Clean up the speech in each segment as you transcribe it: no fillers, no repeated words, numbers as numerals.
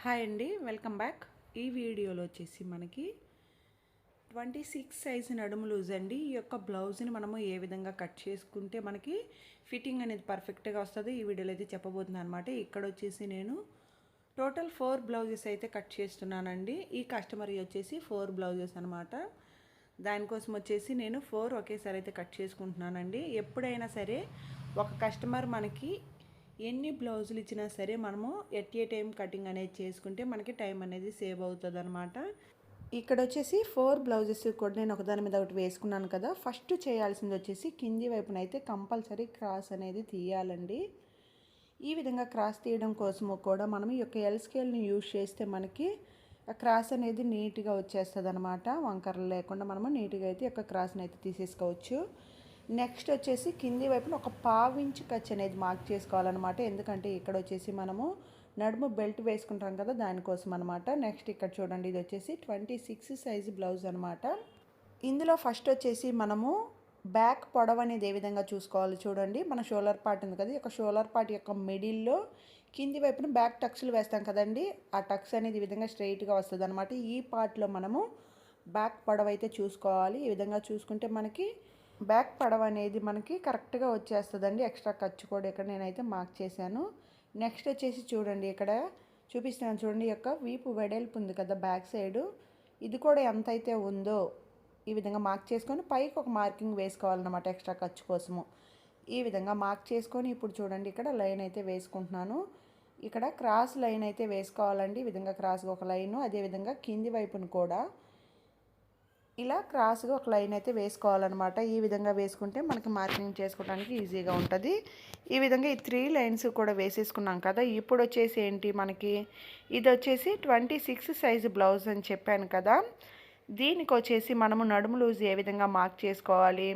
Hi అండి, welcome back. ఈ వీడియోలో వచ్చేసి మనకి 26 సైజు నడుము లూజ్ అండి. ఈ యొక్క బ్లౌజ్ని మనము ఏ విధంగా కట్ చేసుకుంటే మనకి ఫిట్టింగ్ అనేది పర్ఫెక్ట్గా వస్తుంది ఈ వీడియోలో అయితే చెప్పబోతున్నాను అనమాట. ఇక్కడ వచ్చేసి నేను టోటల్ 4 బ్లౌజెస్ అయితే కట్ చేస్తున్నానండి. ఈ కస్టమర్ వచ్చేసి 4 బ్లౌజెస్ అనమాట. దానికోసం వచ్చేసి నేను 4 ఒకేసారి అయితే కట్ చేసుకుంటున్నానండి. ఎప్పుడైనా సరే ఒక కస్టమర్ మనకి ఎన్ని బ్లౌజులు ఇచ్చినా సరే మనము ఎట్ ఏ టైం కటింగ్ అనేది చేసుకుంటే మనకి టైం అనేది సేవ్ అవుతుంది అనమాట. ఇక్కడ వచ్చేసి 4 బ్లౌజెస్ కూడా నేను ఒకదాని మీద ఒకటి వేసుకున్నాను కదా. ఫస్ట్ చేయాల్సింది వచ్చేసి కింది వైపున అయితే కంపల్సరీ క్రాస్ అనేది తీయాలండి. ఈ విధంగా క్రాస్ తీయడం కోసము కూడా మనం ఈ యొక్క ఎల్ స్కేల్ని యూజ్ చేస్తే మనకి క్రాస్ అనేది నీట్గా వచ్చేస్తుంది అనమాట. వంకరలు లేకుండా మనము నీట్గా అయితే ఈ యొక్క క్రాస్ని అయితే తీసేసుకోవచ్చు. నెక్స్ట్ వచ్చేసి కింది వైపున ఒక పావించి ఖర్చు అనేది మార్క్ చేసుకోవాలన్నమాట. ఎందుకంటే ఇక్కడ వచ్చేసి మనము నడుము బెల్ట్ వేసుకుంటాం కదా, దానికోసం అనమాట. నెక్స్ట్ ఇక్కడ చూడండి, ఇది వచ్చేసి 26 సైజు బ్లౌజ్ అనమాట. ఇందులో ఫస్ట్ వచ్చేసి మనము బ్యాక్ పొడవు అనేది ఏ విధంగా చూసుకోవాలి చూడండి. మన షోల్డర్ పార్ట్ ఉంది కదా, ఈ యొక్క షోల్డర్ పార్ట్ యొక్క మిడిల్లో కింది వైపున బ్యాక్ టక్స్లు వేస్తాం కదండి, ఆ టక్స్ అనేది ఈ విధంగా స్ట్రైట్గా వస్తుంది అనమాట. ఈ పార్ట్లో మనము బ్యాక్ పొడవు అయితే చూసుకోవాలి. ఈ విధంగా చూసుకుంటే మనకి బ్యాక్ పొడవు అనేది మనకి కరెక్ట్గా వచ్చేస్తుందండి. ఎక్స్ట్రా ఖర్చు కూడా ఇక్కడ నేనైతే మార్క్ చేశాను. నెక్స్ట్ వచ్చేసి చూడండి, ఇక్కడ చూపిస్తున్నాను చూడండి, యొక్క వీపు వెడల్పు ఉంది కదా బ్యాక్ సైడు, ఇది కూడా ఎంత అయితే ఉందో ఈ విధంగా మార్క్ చేసుకొని పైకి ఒక మార్కింగ్ వేసుకోవాలన్నమాట ఎక్స్ట్రా ఖర్చు కోసము. ఈ విధంగా మార్క్ చేసుకొని ఇప్పుడు చూడండి ఇక్కడ లైన్ అయితే వేసుకుంటున్నాను. ఇక్కడ క్రాస్ లైన్ అయితే వేసుకోవాలండి. ఈ విధంగా క్రాస్గా ఒక లైను, అదేవిధంగా కింది వైపును కూడా ఇలా క్రాస్గా ఒక లైన్ అయితే వేసుకోవాలన్నమాట. ఈ విధంగా వేసుకుంటే మనకి మార్కింగ్ చేసుకోవడానికి ఈజీగా ఉంటుంది. ఈ విధంగా ఈ 3 లైన్స్ కూడా వేసేసుకున్నాం కదా. ఇప్పుడు వచ్చేసి ఏంటి మనకి, ఇది వచ్చేసి 26 సైజు బ్లౌజ్ అని చెప్పాను కదా. దీనికి వచ్చేసి మనము నడుము లూజ్ ఏ విధంగా మార్క్ చేసుకోవాలి,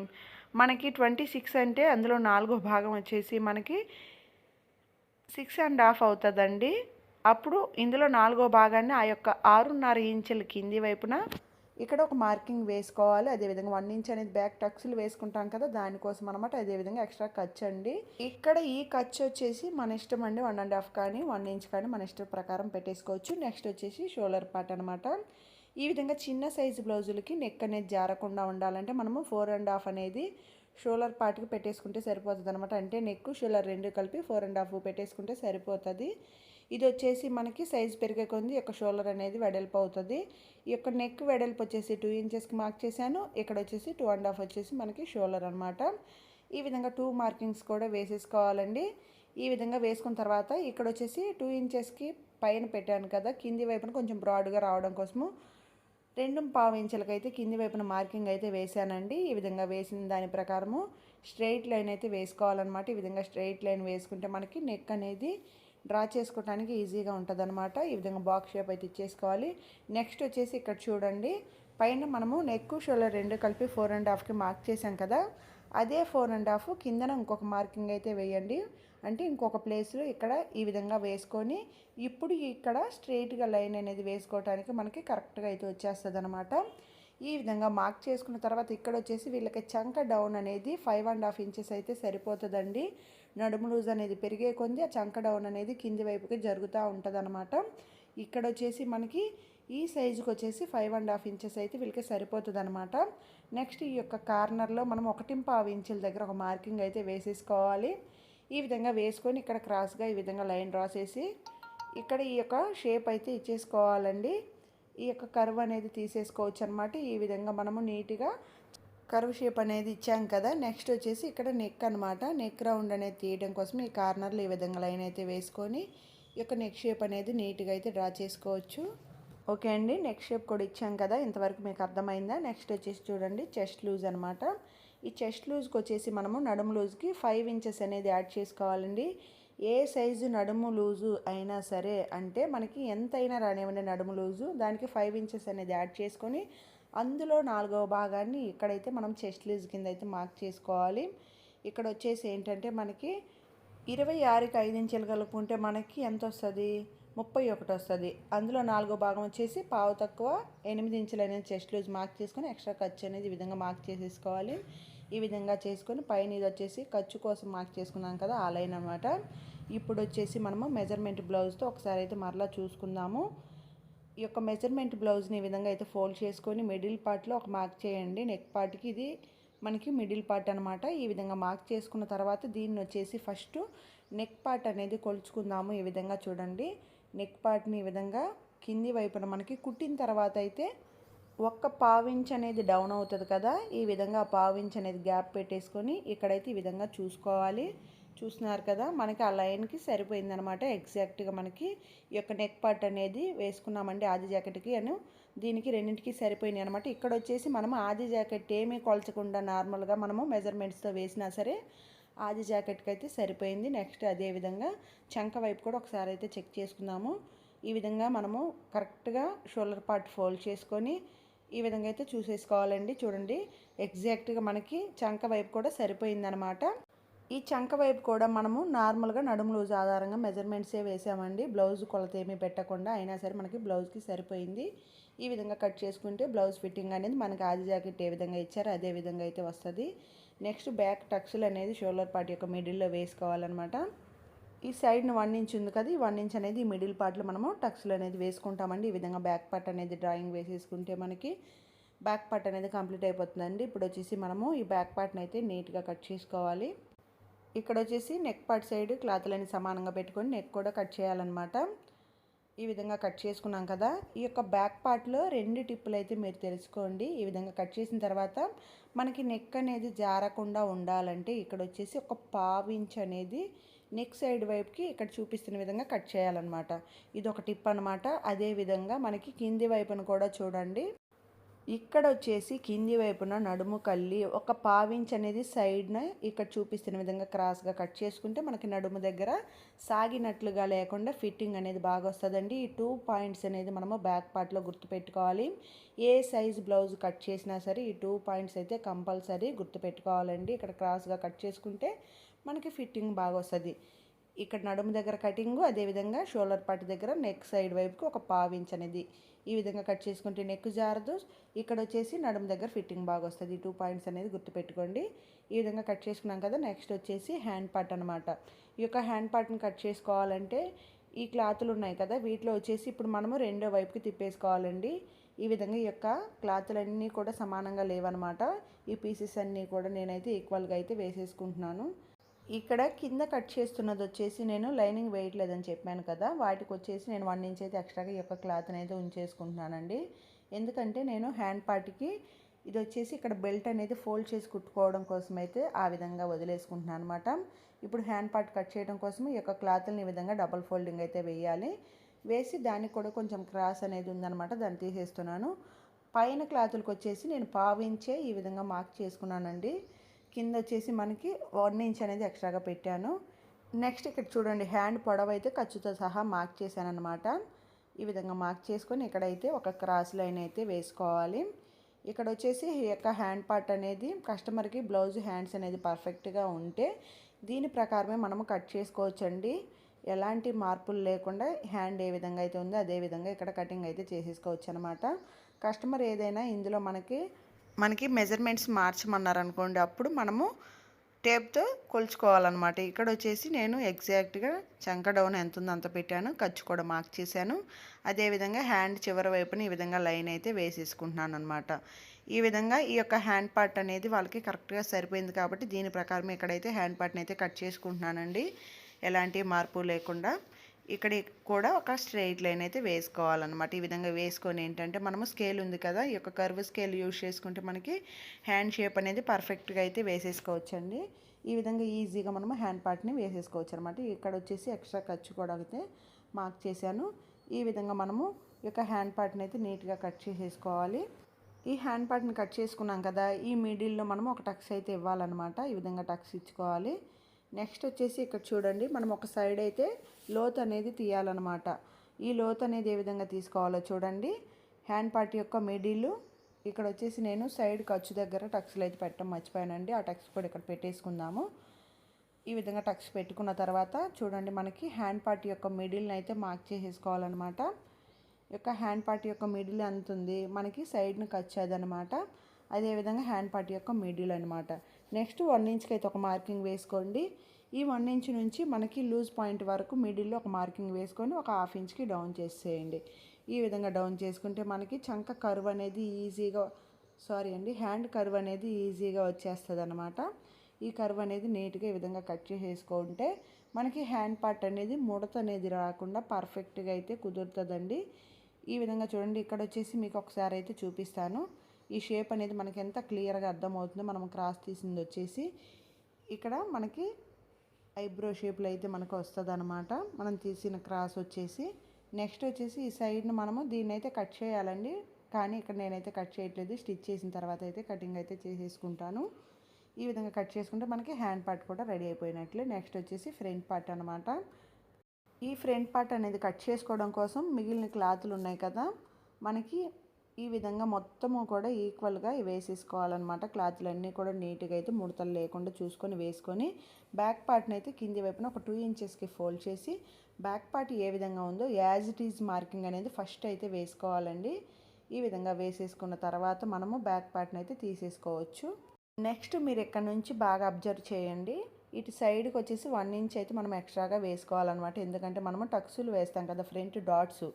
మనకి 26 అంటే అందులో 4వ భాగం వచ్చేసి మనకి 6.5 అవుతుందండి. అప్పుడు ఇందులో 4వ భాగాన్ని ఆ యొక్క 6.5 ఇంచుల కింది వైపున ఇక్కడ ఒక మార్కింగ్ వేసుకోవాలి. అదేవిధంగా 1 ఇంచ్ అనేది బ్యాక్ టక్స్లు వేసుకుంటాం కదా, దానికోసం అనమాట. అదేవిధంగా ఎక్స్ట్రా ఖర్చు అండి. ఇక్కడ ఈ ఖర్చు వచ్చేసి మన ఇష్టం అండి, 1.5 కానీ 1 ఇంచ్ కానీ మన ఇష్టం ప్రకారం పెట్టేసుకోవచ్చు. నెక్స్ట్ వచ్చేసి షోల్డర్ పార్ట్ అనమాట. ఈ విధంగా చిన్న సైజు బ్లౌజులకి నెక్ అనేది జారకుండా ఉండాలంటే మనము 4.5 అనేది షోల్డర్ పార్ట్కి పెట్టేసుకుంటే సరిపోతుంది అనమాట. అంటే నెక్ షోల్డర్ రెండు కలిపి 4.5 పెట్టేసుకుంటే సరిపోతుంది. ఇది వచ్చేసి మనకి సైజు పెరిగే కొద్ది ఈ యొక్క షోల్డర్ అనేది వెడల్పు అవుతుంది. ఈ యొక్క నెక్ వెడల్పు వచ్చేసి 2 ఇంచెస్కి మార్క్ చేశాను. ఇక్కడ వచ్చేసి 2.5 వచ్చేసి మనకి షోల్డర్ అనమాట. ఈ విధంగా 2 మార్కింగ్స్ కూడా వేసేసుకోవాలండి. ఈ విధంగా వేసుకున్న తర్వాత ఇక్కడ వచ్చేసి 2 ఇంచెస్కి పైన పెట్టాను కదా, కింది వైపున కొంచెం బ్రాడ్గా రావడం కోసము 2.5 ఇంచులకైతే కింది వైపున మార్కింగ్ అయితే వేసానండి. ఈ విధంగా వేసిన దాని ప్రకారము స్ట్రైట్ లైన్ అయితే వేసుకోవాలన్నమాట. ఈ విధంగా స్ట్రైట్ లైన్ వేసుకుంటే మనకి నెక్ అనేది డ్రా చేసుకోవడానికి ఈజీగా ఉంటుంది అనమాట. ఈ విధంగా బాక్స్ షేప్ అయితే ఇచ్చేసుకోవాలి. నెక్స్ట్ వచ్చేసి ఇక్కడ చూడండి, పైన మనము నెక్ షోల్డర్ రెండు కలిపి 4.5కి మార్క్ చేసాం కదా, అదే 4.5 కిందన ఇంకొక మార్కింగ్ అయితే వేయండి. అంటే ఇంకొక ప్లేస్లో ఇక్కడ ఈ విధంగా వేసుకొని ఇప్పుడు ఇక్కడ స్ట్రైట్గా లైన్ అనేది వేసుకోవడానికి మనకి కరెక్ట్గా అయితే వచ్చేస్తుంది అనమాట. ఈ విధంగా మార్క్ చేసుకున్న తర్వాత ఇక్కడ వచ్చేసి వీళ్ళకి చంక డౌన్ అనేది 5.5 ఇంచెస్ అయితే సరిపోతుందండి. నడుము లూజ్ అనేది పెరిగే కొంది ఆ చంక డౌన్ అనేది కింది వైపుకి జరుగుతూ ఉంటుంది అనమాట. ఇక్కడ వచ్చేసి మనకి ఈ సైజుకి వచ్చేసి 5.5 ఇంచెస్ అయితే వీళ్ళకి సరిపోతుంది అనమాట. నెక్స్ట్ ఈ యొక్క కార్నర్లో మనం 1.5 ఇంచుల దగ్గర ఒక మార్కింగ్ అయితే వేసేసుకోవాలి. ఈ విధంగా వేసుకొని ఇక్కడ క్రాస్గా ఈ విధంగా లైన్ డ్రా చేసి ఇక్కడ ఈ యొక్క షేప్ అయితే ఇచ్చేసుకోవాలండి. ఈ యొక్క కర్వ్ అనేది తీసేసుకోవచ్చు అనమాట. ఈ విధంగా మనము నీట్గా కర్వ్ షేప్ అనేది ఇచ్చాం కదా. నెక్స్ట్ వచ్చేసి ఇక్కడ నెక్ అనమాట. నెక్ రౌండ్ అనేది తీయడం కోసం ఈ కార్నర్లో ఈ విధంగా లైన్ అయితే వేసుకొని ఈ యొక్క నెక్ షేప్ అనేది నీట్గా అయితే డ్రా చేసుకోవచ్చు. ఓకే అండి, నెక్ షేప్ కూడా ఇచ్చాం కదా, ఇంతవరకు మీకు అర్థమైందా? నెక్స్ట్ వచ్చేసి చూడండి, చెస్ట్ లూజ్ అనమాట. ఈ చెస్ట్ లూజ్కి వచ్చేసి మనము నడుము లూజ్కి 5 ఇంచెస్ అనేది యాడ్ చేసుకోవాలండి. ఏ సైజు నడుము లూజు అయినా సరే, అంటే మనకి ఎంతైనా రానివ్వండి నడుము లూజు, దానికి 5 ఇంచెస్ అనేది యాడ్ చేసుకొని అందులో 4వ భాగాన్ని ఇక్కడైతే మనం చెస్ట్ లూజ్ కింద అయితే మార్క్ చేసుకోవాలి. ఇక్కడ వచ్చేసి ఏంటంటే మనకి 26కి 5 ఇంచులు కలుపుకుంటే మనకి ఎంత వస్తుంది, 31 వస్తుంది. అందులో 4వ భాగం వచ్చేసి పావు తక్కువ 8 ఇంచులు అనేది చెస్ట్ లూజ్ మార్క్ చేసుకొని ఎక్స్ట్రా ఖర్చు అనేది ఈ విధంగా మార్క్ చేసేసుకోవాలి. ఈ విధంగా చేసుకొని పైన ఇది వచ్చేసి ఖర్చు కోసం మార్క్ చేసుకున్నాం కదా, ఆ లైన్ అనమాట. ఇప్పుడు వచ్చేసి మనము మెజర్మెంట్ బ్లౌజ్తో ఒకసారి అయితే మరలా చూసుకుందాము. ఈ యొక్క మెజర్మెంట్ బ్లౌజ్ని ఈ విధంగా అయితే ఫోల్డ్ చేసుకొని మిడిల్ పార్ట్లో ఒక మార్క్ చేయండి. నెక్ పార్ట్కి ఇది మనకి మిడిల్ పార్ట్ అనమాట. ఈ విధంగా మార్క్ చేసుకున్న తర్వాత దీన్ని వచ్చేసి ఫస్ట్ నెక్ పార్ట్ అనేది కొలుచుకుందాము. ఈ విధంగా చూడండి, నెక్ పార్ట్ని ఈ విధంగా కింది వైపున మనకి కుట్టిన తర్వాత అయితే ఒక్క పావించ్ అనేది డౌన్ అవుతుంది కదా, ఈ విధంగా పావించ్ అనేది గ్యాప్ పెట్టేసుకొని ఇక్కడైతే ఈ విధంగా చూసుకోవాలి. చూస్తున్నారు కదా, మనకి ఆ లైన్కి సరిపోయిందనమాట. ఎగ్జాక్ట్గా మనకి ఈ యొక్క నెక్ పార్ట్ అనేది వేసుకున్నామండి ఆది జాకెట్కి దీనికి రెండింటికి సరిపోయినాయి అనమాట. ఇక్కడ వచ్చేసి మనము ఆది జాకెట్ ఏమీ కొలచకుండా నార్మల్గా మనము మెజర్మెంట్స్తో వేసినా సరే ఆది జాకెట్కి అయితే సరిపోయింది. నెక్స్ట్ అదేవిధంగా చంక వైపు కూడా ఒకసారి అయితే చెక్ చేసుకుందాము. ఈ విధంగా మనము కరెక్ట్గా షోల్డర్ పార్ట్ ఫోల్డ్ చేసుకొని ఈ విధంగా అయితే చూసేసుకోవాలండి. చూడండి, ఎగ్జాక్ట్గా మనకి చంక వైపు కూడా సరిపోయిందనమాట. ఈ చంక వైపు కూడా మనము నార్మల్గా నడుము లూజ్ ఆధారంగా మెజర్మెంట్సే వేసామండి, బ్లౌజ్ కొలత ఏమీ పెట్టకుండా. అయినా సరే మనకి బ్లౌజ్కి సరిపోయింది. ఈ విధంగా కట్ చేసుకుంటే బ్లౌజ్ ఫిట్టింగ్ అనేది మనకి ఆది జాకెట్ ఏ విధంగా ఇచ్చారో అదే విధంగా అయితే వస్తుంది. నెక్స్ట్ బ్యాక్ టక్స్లు అనేది షోల్డర్ పార్ట్ యొక్క మిడిల్లో వేసుకోవాలన్నమాట. ఈ సైడ్ని 1 ఇంచ్ ఉంది కదా, ఈ 1 ఇంచ్ అనేది ఈ మిడిల్ పార్ట్లో మనము టక్స్లు అనేది వేసుకుంటామండి. ఈ విధంగా బ్యాక్ పార్ట్ అనేది డ్రాయింగ్ వేసేసుకుంటే మనకి బ్యాక్ పార్ట్ అనేది కంప్లీట్ అయిపోతుందండి. ఇప్పుడు వచ్చేసి మనము ఈ బ్యాక్ పార్ట్ని అయితే నీట్గా కట్ చేసుకోవాలి. ఇక్కడ వచ్చేసి నెక్ పార్ట్ సైడ్ క్లాత్లని సమానంగా పెట్టుకొని నెక్ కూడా కట్ చేయాలన్నమాట. ఈ విధంగా కట్ చేసుకున్నాం కదా, ఈ యొక్క బ్యాక్ పార్ట్లో 2 టిప్పులు అయితే మీరు తెలుసుకోండి. ఈ విధంగా కట్ చేసిన తర్వాత మనకి నెక్ అనేది జారకుండా ఉండాలంటే ఇక్కడ వచ్చేసి ఒక పావించ్ అనేది నెక్ సైడ్ వైపుకి ఇక్కడ చూపిస్తున్న విధంగా కట్ చేయాలన్నమాట. ఇది ఒక టిప్ అనమాట. అదేవిధంగా మనకి కింది వైపున కూడా చూడండి, ఇక్కడ వచ్చేసి కింది వైపున నడుము కల్లి ఒక పావించ్ అనేది సైడ్న ఇక్కడ చూపిస్తున్న విధంగా క్రాస్గా కట్ చేసుకుంటే మనకి నడుము దగ్గర సాగినట్లుగా లేకుండా ఫిట్టింగ్ అనేది బాగా వస్తుందండి. ఈ 2 పాయింట్స్ అనేది మనము బ్యాక్ పార్ట్లో గుర్తుపెట్టుకోవాలి. ఏ సైజ్ బ్లౌజ్ కట్ చేసినా సరే ఈ 2 పాయింట్స్ అయితే కంపల్సరీ గుర్తుపెట్టుకోవాలండి. ఇక్కడ క్రాస్గా కట్ చేసుకుంటే మనకి ఫిట్టింగ్ బాగా వస్తుంది. ఇక్కడ నడుము దగ్గర కటింగు, అదేవిధంగా షోల్డర్ పార్ట్ దగ్గర నెక్ సైడ్ వైపుకి ఒక పావించ్ అనేది ఈ విధంగా కట్ చేసుకుంటే నెక్ జారదు. ఇక్కడ వచ్చేసి నడుము దగ్గర ఫిట్టింగ్ బాగా వస్తుంది. 2 పాయింట్స్ అనేది గుర్తుపెట్టుకోండి. ఈ విధంగా కట్ చేసుకున్నాం కదా, నెక్స్ట్ వచ్చేసి హ్యాండ్ పార్ట్ అనమాట. ఈ యొక్క హ్యాండ్ పార్ట్ని కట్ చేసుకోవాలంటే ఈ క్లాతులు ఉన్నాయి కదా, వీటిలో వచ్చేసి ఇప్పుడు మనము రెండో వైపుకి తిప్పేసుకోవాలండి. ఈ విధంగా ఈ యొక్క క్లాతులన్నీ కూడా సమానంగా లేవన్నమాట. ఈ పీసెస్ అన్నీ కూడా నేనైతే ఈక్వల్గా అయితే వేసేసుకుంటున్నాను. ఇక్కడ కింద కట్ చేస్తున్నది వచ్చేసి నేను లైనింగ్ వేయట్లేదని చెప్పాను కదా, వాటికి వచ్చేసి నేను 1 ఇంచ్ అయితే ఎక్స్ట్రాగా ఈ యొక్క క్లాత్ని అయితే ఉంచేసుకుంటున్నానండి. ఎందుకంటే నేను హ్యాండ్ పార్ట్కి ఇది వచ్చేసి ఇక్కడ బెల్ట్ అనేది ఫోల్డ్ చేసి కుట్టుకోవడం కోసం అయితే ఆ విధంగా వదిలేసుకుంటున్నాను అనమాట. ఇప్పుడు హ్యాండ్ పార్ట్ కట్ చేయడం కోసం ఈ యొక్క క్లాత్ని ఈ విధంగా డబుల్ ఫోల్డింగ్ అయితే వేయాలి. వేసి దానికి కూడా కొంచెం క్రాస్ అనేది ఉందన్నమాట, దాన్ని తీసేస్తున్నాను. పైన క్లాతులకు వచ్చేసి నేను పావించే ఈ విధంగా మార్క్ చేసుకున్నానండి. కింద వచ్చేసి మనకి 1 ఇంచ్ అనేది ఎక్స్ట్రాగా పెట్టాను. నెక్స్ట్ ఇక్కడ చూడండి, హ్యాండ్ పొడవు అయితే ఖర్చుతో సహా మార్క్ చేశాను అనమాట. ఈ విధంగా మార్క్ చేసుకొని ఇక్కడైతే ఒక క్రాస్ లైన్ అయితే వేసుకోవాలి. ఇక్కడ వచ్చేసి ఈ యొక్క హ్యాండ్ పార్ట్ అనేది కస్టమర్కి బ్లౌజ్ హ్యాండ్స్ అనేది పర్ఫెక్ట్గా ఉంటే దీని ప్రకారమే మనము కట్ చేసుకోవచ్చండి. ఎలాంటి మార్పులు లేకుండా హ్యాండ్ ఏ విధంగా అయితే ఉందో అదే విధంగా ఇక్కడ కటింగ్ అయితే చేసేసుకోవచ్చు అనమాట. కస్టమర్ ఏదైనా ఇందులో మనకి మెజర్మెంట్స్ మార్చమన్నారనుకోండి, అప్పుడు మనము టేప్తో కొలుచుకోవాలన్నమాట. ఇక్కడ వచ్చేసి నేను ఎగ్జాక్ట్గా చంక డౌన్ ఎంత ఉందో అంత పెట్టాను, ఖర్చు కూడా మార్క్ చేశాను. అదేవిధంగా హ్యాండ్ చివరి వైపున ఈ విధంగా లైన్ అయితే వేసేసుకుంటున్నాను అనమాట. ఈ విధంగా ఈ యొక్క హ్యాండ్ పార్ట్ అనేది వాళ్ళకి కరెక్ట్గా సరిపోయింది కాబట్టి దీని ప్రకారం ఇక్కడైతే హ్యాండ్ పార్ట్ని అయితే కట్ చేసుకుంటున్నానండి, ఎలాంటి మార్పు లేకుండా. ఇక్కడ కూడా ఒక స్ట్రెయిట్ లైన్ అయితే వేసుకోవాలన్నమాట. ఈ విధంగా వేసుకొని ఏంటంటే మనము స్కేల్ ఉంది కదా, ఈ యొక్క కర్వ్ స్కేల్ యూజ్ చేసుకుంటే మనకి హ్యాండ్ షేప్ అనేది పర్ఫెక్ట్గా అయితే వేసేసుకోవచ్చండి. ఈ విధంగా ఈజీగా మనము హ్యాండ్ పార్ట్ని వేసేసుకోవచ్చు అనమాట. ఇక్కడ వచ్చేసి ఎక్స్ట్రా ఖర్చు కూడా అయితే మార్క్ చేశాను. ఈ విధంగా మనము ఈ యొక్క హ్యాండ్ పార్ట్ని అయితే నీట్గా కట్ చేసేసుకోవాలి. ఈ హ్యాండ్ పార్ట్ని కట్ చేసుకున్నాం కదా, ఈ మిడిల్లో మనము ఒక టక్స్ అయితే ఇవ్వాలన్నమాట. ఈ విధంగా టక్స్ ఇచ్చుకోవాలి. నెక్స్ట్ వచ్చేసి ఇక్కడ చూడండి, మనం ఒక సైడ్ అయితే లోత్ అనేది తీయాలన్నమాట. ఈ లోత్ అనేది ఏ విధంగా తీసుకోవాలో చూడండి. హ్యాండ్ పార్ట్ యొక్క మిడిల్ ఇక్కడ వచ్చేసి నేను సైడ్ ఖర్చు దగ్గర టక్స్లు అయితే పెట్టడం మర్చిపోయానండి. ఆ టక్స్ కూడా ఇక్కడ పెట్టేసుకుందాము. ఈ విధంగా టక్స్ పెట్టుకున్న తర్వాత చూడండి, మనకి హ్యాండ్ పార్ట్ యొక్క మిడిల్ని అయితే మార్క్ చేసేసుకోవాలన్నమాట. ఈ యొక్క హ్యాండ్ పార్ట్ యొక్క మిడిల్ ఎంత ఉంది, మనకి సైడ్ని ఖర్చు అదనమాట. అదేవిధంగా హ్యాండ్ పార్ట్ యొక్క మిడిల్ అనమాట. నెక్స్ట్ 1 ఇంచ్కి అయితే ఒక మార్కింగ్ వేసుకోండి. ఈ 1 ఇంచ్ నుంచి మనకి లూజ్ పాయింట్ వరకు మిడిల్లో ఒక మార్కింగ్ వేసుకొని ఒక హాఫ్ ఇంచ్కి డౌన్ చేసేయండి. ఈ విధంగా డౌన్ చేసుకుంటే మనకి చంక కర్వ్ అనేది ఈజీగా హ్యాండ్ కర్వ్ అనేది ఈజీగా వచ్చేస్తుంది అనమాట. ఈ కర్వ్ అనేది నీట్గా ఈ విధంగా కట్ చేసేసుకుంటే మనకి హ్యాండ్ పార్ట్ అనేది ముడత అనేది రాకుండా పర్ఫెక్ట్గా అయితే కుదురుతుందండి. ఈ విధంగా చూడండి. ఇక్కడ వచ్చేసి మీకు ఒకసారి అయితే చూపిస్తాను. ఈ షేప్ అనేది మనకి ఎంత క్లియర్గా అర్థమవుతుందో. మనం క్రాస్ తీసింది వచ్చేసి ఇక్కడ మనకి ఐబ్రో షేప్లో అయితే మనకు వస్తుంది అనమాట. మనం తీసిన క్రాస్ వచ్చేసి నెక్స్ట్ వచ్చేసి ఈ సైడ్ను మనము దీన్ని అయితే కట్ చేయాలండి. కానీ ఇక్కడ నేనైతే కట్ చేయట్లేదు. స్టిచ్ చేసిన తర్వాత అయితే కటింగ్ అయితే చేసేసుకుంటాను. ఈ విధంగా కట్ చేసుకుంటే మనకి హ్యాండ్ పార్ట్ కూడా రెడీ అయిపోయినట్లే. నెక్స్ట్ వచ్చేసి ఫ్రంట్ పార్ట్ అనమాట. ఈ ఫ్రంట్ పార్ట్ అనేది కట్ చేసుకోవడం కోసం మిగిలిన క్లాతులు ఉన్నాయి కదా, మనకి ఈ విధంగా మొత్తము కూడా ఈక్వల్గా వేసేసుకోవాలన్నమాట. క్లాతులన్నీ కూడా నీట్గా అయితే ముడతలు లేకుండా చూసుకొని వేసుకొని బ్యాక్ పార్ట్ని అయితే కింది వైపున ఒక 2 ఇంచెస్కి ఫోల్డ్ చేసి బ్యాక్ పార్ట్ ఏ విధంగా ఉందో యాజ్ ఇట్ ఈజ్ మార్కింగ్ అనేది ఫస్ట్ అయితే వేసుకోవాలండి. ఈ విధంగా వేసేసుకున్న తర్వాత మనము బ్యాక్ పార్ట్ని అయితే తీసేసుకోవచ్చు. నెక్స్ట్ మీరు ఇక్కడ నుంచి బాగా అబ్జర్వ్ చేయండి. ఇటు సైడ్కి వచ్చేసి 1 ఇంచ్ అయితే మనం ఎక్స్ట్రాగా వేసుకోవాలన్నమాట. ఎందుకంటే మనము టక్సులు వేస్తాం కదా, ఫ్రంట్ డాట్స్.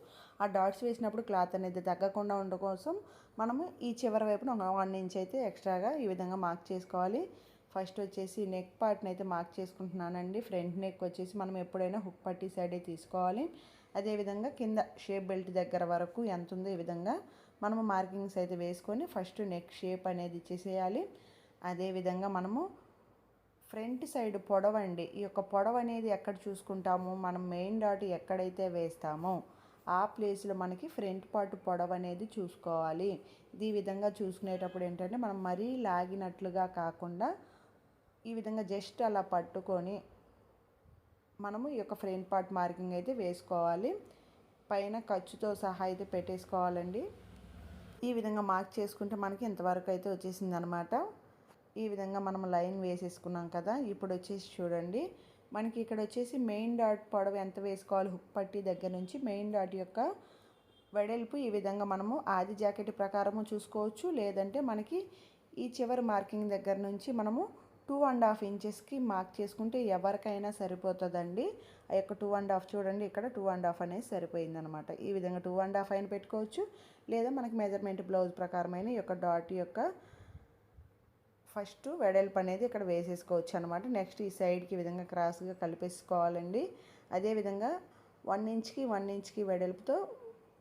ఆ డాట్స్ వేసినప్పుడు క్లాత్ అనేది తగ్గకుండా ఉండడం కోసం మనము ఈ చివరి వైపున 1 ఇంచ్ అయితే ఎక్స్ట్రాగా ఈ విధంగా మార్క్ చేసుకోవాలి. ఫస్ట్ వచ్చేసి నెక్ పార్ట్ని అయితే మార్క్ చేసుకుంటున్నానండి. ఫ్రంట్ నెక్ వచ్చేసి మనం ఎప్పుడైనా హుక్ పట్టి సైడే తీసుకోవాలి. అదేవిధంగా కింద షేప్ బెల్ట్ దగ్గర వరకు ఎంత ఉందో ఈ విధంగా మనము మార్కింగ్స్ అయితే వేసుకొని ఫస్ట్ నెక్ షేప్ అనేది ఇచ్చేసేయాలి. అదేవిధంగా మనము ఫ్రంట్ సైడ్ పొడవండి. ఈ యొక్క పొడవు అనేది ఎక్కడ చూసుకుంటాము, మనం మెయిన్ డాట్ ఎక్కడైతే వేస్తామో ఆ ప్లేస్లో మనకి ఫ్రంట్ పార్ట్ పొడవు అనేది చూసుకోవాలి. ఈ విధంగా చూసుకునేటప్పుడు ఏంటంటే మనం మరీ లాగినట్లుగా కాకుండా ఈ విధంగా జస్ట్ అలా పట్టుకొని మనము ఈ యొక్క ఫ్రంట్ పార్ట్ మార్కింగ్ అయితే వేసుకోవాలి. పైన ఖర్చుతో సహా అయితే పెట్టేసుకోవాలండి. ఈ విధంగా మార్క్ చేసుకుంటే మనకి ఇంతవరకు అయితే వచ్చేసింది అనమాట. ఈ విధంగా మనం లైన్ వేసేసుకున్నాం కదా. ఇప్పుడు వచ్చేసి చూడండి, మనకి ఇక్కడ వచ్చేసి మెయిన్ డాట్ పొడవు ఎంత వేసుకోవాలి, హుక్ పట్టి దగ్గర నుంచి మెయిన్ డాట్ యొక్క వెడల్పు ఈ విధంగా మనము ఆది జాకెట్ ప్రకారము చూసుకోవచ్చు. లేదంటే మనకి ఈ చివరి మార్కింగ్ దగ్గర నుంచి మనము 2.5 ఇంచెస్కి మార్క్ చేసుకుంటే ఎవరికైనా సరిపోతుందండి. ఆ యొక్క 2.5 చూడండి, ఇక్కడ 2.5 అనేది సరిపోయిందనమాట. ఈ విధంగా 2.5 అయినా పెట్టుకోవచ్చు. లేదా మనకి మెజర్మెంట్ బ్లౌజ్ ప్రకారమైన ఈ యొక్క డాట్ యొక్క ఫస్ట్ వెడల్పు అనేది ఇక్కడ వేసేసుకోవచ్చు అనమాట. నెక్స్ట్ ఈ సైడ్కి ఈ విధంగా క్రాస్గా కలిపేసుకోవాలండి. అదేవిధంగా 1 ఇంచ్కి వెడల్పుతో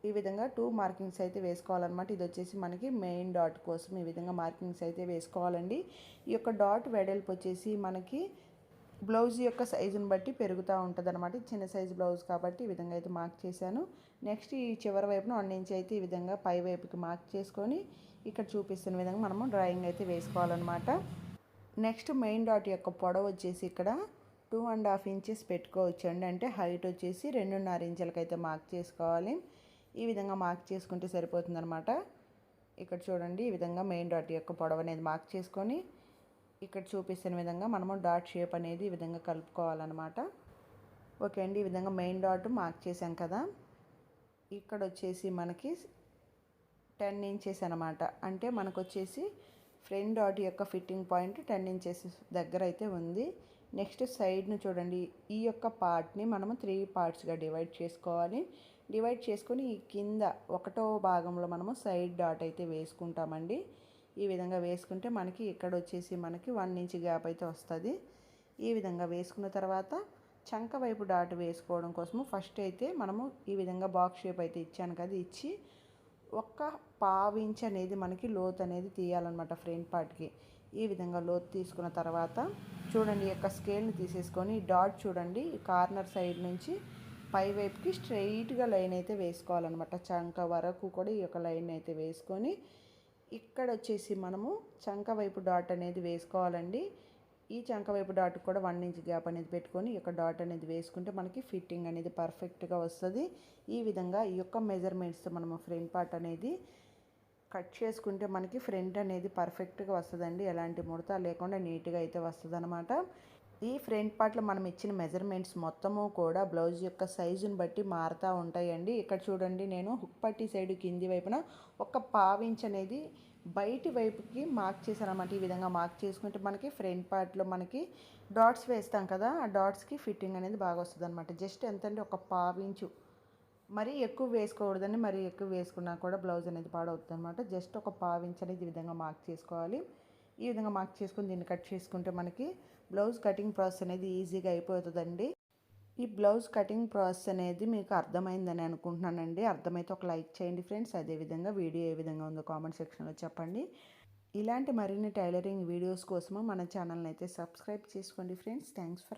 ఈ విధంగా 2 మార్కింగ్స్ అయితే వేసుకోవాలన్నమాట. ఇది వచ్చేసి మనకి మెయిన్ డాట్ కోసం ఈ విధంగా మార్కింగ్స్ అయితే వేసుకోవాలండి. ఈ యొక్క డాట్ వెడల్పు వచ్చేసి మనకి బ్లౌజ్ యొక్క సైజుని బట్టి పెరుగుతూ ఉంటుంది అనమాట. చిన్న సైజు బ్లౌజ్ కాబట్టి ఈ విధంగా అయితే మార్క్ చేశాను. నెక్స్ట్ ఈ చివరి వైపున 1 ఇంచ్ అయితే ఈ విధంగా పై వైపుకి మార్క్ చేసుకొని ఇక్కడ చూపిస్తున్న విధంగా మనము డ్రాయింగ్ అయితే వేసుకోవాలన్నమాట. నెక్స్ట్ మెయిన్ డాట్ యొక్క పొడవు వచ్చేసి ఇక్కడ 2.5 ఇంచెస్ పెట్టుకోవచ్చు అండి. అంటే హైట్ వచ్చేసి 2.5 ఇంచులకి అయితే మార్క్ చేసుకోవాలి. ఈ విధంగా మార్క్ చేసుకుంటే సరిపోతుందన్నమాట. ఇక్కడ చూడండి, ఈ విధంగా మెయిన్ డాట్ యొక్క పొడవు అనేది మార్క్ చేసుకొని ఇక్కడ చూపిస్తున్న విధంగా మనము డాట్ షేప్ అనేది ఈ విధంగా కలుపుకోవాలన్నమాట. ఓకే అండి, ఈ విధంగా మెయిన్ డాట్ మార్క్ చేసాం కదా. ఇక్కడ వచ్చేసి మనకి 10 ఇంచెస్ అనమాట. అంటే మనకు వచ్చేసి ఫ్రంట్ డాట్ యొక్క ఫిట్టింగ్ పాయింట్ 10 ఇంచెస్ దగ్గర అయితే ఉంది. నెక్స్ట్ సైడ్ను చూడండి, ఈ యొక్క పార్ట్ని మనము 3 పార్ట్స్గా డివైడ్ చేసుకోవాలి. డివైడ్ చేసుకొని ఈ కింద 1వ భాగంలో మనము సైడ్ డాట్ అయితే వేసుకుంటామండి. ఈ విధంగా వేసుకుంటే మనకి ఇక్కడ వచ్చేసి మనకి 1 ఇంచ్ గ్యాప్ అయితే వస్తుంది. ఈ విధంగా వేసుకున్న తర్వాత చంక వైపు డాట్ వేసుకోవడం కోసము ఫస్ట్ అయితే మనము ఈ విధంగా బాక్స్ షేప్ అయితే ఇచ్చాను కదా, ఇచ్చి 1/4 ఇంచ్ అనేది మనకి లోత్ అనేది తీయాలన్నమాట ఫ్రంట్ పార్ట్కి. ఈ విధంగా లోత్ తీసుకున్న తర్వాత చూడండి, ఈ యొక్క స్కేల్ని తీసేసుకొని డాట్ చూడండి ఈ కార్నర్ సైడ్ నుంచి పై వైపుకి స్ట్రైట్గా లైన్ అయితే వేసుకోవాలన్నమాట. చంక వరకు కూడా ఈ యొక్క లైన్ అయితే వేసుకొని ఇక్కడ వచ్చేసి మనము చంక వైపు డాట్ అనేది వేసుకోవాలండి. ఈ చంక వైపు డాట్ కూడా 1 ఇంచ్ గ్యాప్ అనేది పెట్టుకొని ఈ యొక్క డాట్ అనేది వేసుకుంటే మనకి ఫిట్టింగ్ అనేది పర్ఫెక్ట్గా వస్తుంది. ఈ విధంగా ఈ యొక్క మెజర్మెంట్స్తో మనము ఫ్రంట్ పార్ట్ అనేది కట్ చేసుకుంటే మనకి ఫ్రంట్ అనేది పర్ఫెక్ట్గా వస్తుందండి. ఎలాంటి ముడత లేకుండా నీట్గా అయితే వస్తుంది అనమాట. ఈ ఫ్రంట్ పార్ట్లో మనం ఇచ్చిన మెజర్మెంట్స్ మొత్తము కూడా బ్లౌజ్ యొక్క సైజుని బట్టి మారుతూ ఉంటాయండి. ఇక్కడ చూడండి, నేను హుక్ పట్టి సైడ్ కింది వైపున ఒక పావించ్ అనేది బయటి వైపుకి మార్క్ చేశాను అన్నమాట. ఈ విధంగా మార్క్ చేసుకుంటే మనకి ఫ్రంట్ పార్ట్లో మనకి డాట్స్ వేస్తాం కదా, ఆ డాట్స్కి ఫిట్టింగ్ అనేది బాగా వస్తుంది అనమాట. జస్ట్ ఎంతంటే ఒక పావించు, మరీ ఎక్కువ వేసుకోకూడదండి. మరీ ఎక్కువ వేసుకున్నా కూడా బ్లౌజ్ అనేది పాడవుతుంది అనమాట. జస్ట్ ఒక పావించ్ అనేది ఈ విధంగా మార్క్ చేసుకోవాలి. ఈ విధంగా మార్క్ చేసుకుని దీన్ని కట్ చేసుకుంటే మనకి బ్లౌజ్ కటింగ్ ప్రాసెస్ అనేది ఈజీగా అయిపోతుందండి. ఈ బ్లౌజ్ కటింగ్ ప్రాసెస్ అనేది మీకు అర్థమైందని అనుకుంటున్నానండి. అర్థమైతే ఒక లైక్ చేయండి ఫ్రెండ్స్. అదేవిధంగా వీడియో ఏ విధంగా ఉందో కామెంట్ సెక్షన్లో చెప్పండి. ఇలాంటి మరిన్ని టైలరింగ్ వీడియోస్ కోసము మన ఛానల్ని అయితే సబ్స్క్రైబ్ చేసుకోండి ఫ్రెండ్స్. Thanks for